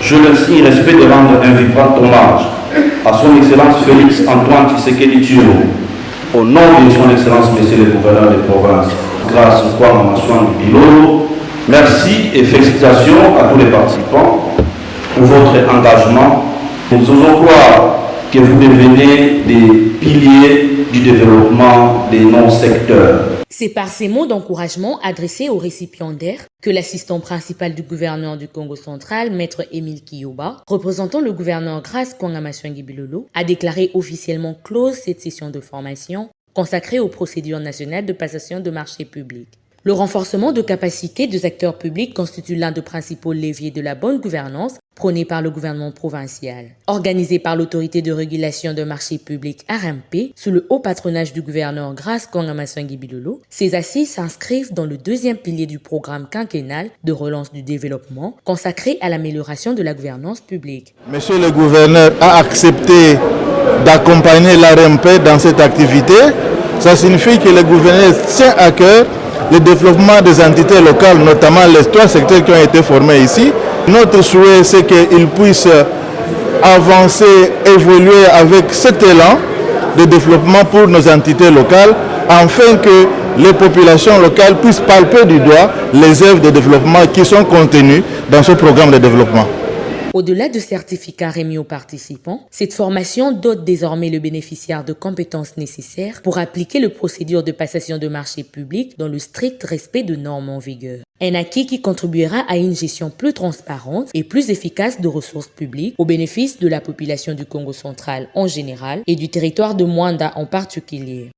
je le signe respect de rendre un vibrant hommage à son Excellence Félix Antoine Tshisekedi Tshilombo, au nom de son Excellence Monsieur le Gouverneur de province, grâce au Kwame Maswangi Bilolo. Merci et félicitations à tous les participants pour votre engagement. Nous osons croire que vous devenez des piliers du développement de nos secteurs. C'est par ces mots d'encouragement adressés aux récipiendaires que l'assistant principal du gouverneur du Congo central, Maître Émile Kiyoba, représentant le gouverneur Grace Kwanga Maswangi Bilolo, a déclaré officiellement close cette session de formation consacrée aux procédures nationales de passation de marchés publics. Le renforcement de capacités des acteurs publics constitue l'un des principaux leviers de la bonne gouvernance prônée par le gouvernement provincial. Organisé par l'autorité de régulation de marchés publics RMP, sous le haut patronage du gouverneur Grace Kwanga Maswangi Bilolo, ces assises s'inscrivent dans le deuxième pilier du programme quinquennal de relance du développement consacré à l'amélioration de la gouvernance publique. Monsieur le gouverneur a accepté d'accompagner l'RMP dans cette activité. Ça signifie que le gouverneur tient à cœur le développement des entités locales, notamment les 3 secteurs qui ont été formés ici. Notre souhait, c'est qu'ils puissent avancer, évoluer avec cet élan de développement pour nos entités locales, afin que les populations locales puissent palper du doigt les œuvres de développement qui sont contenues dans ce programme de développement. Au-delà de certificats remis aux participants, cette formation dote désormais le bénéficiaire de compétences nécessaires pour appliquer les procédures de passation de marchés publics dans le strict respect de normes en vigueur. Un acquis qui contribuera à une gestion plus transparente et plus efficace de ressources publiques au bénéfice de la population du Congo central en général et du territoire de Mwanda en particulier.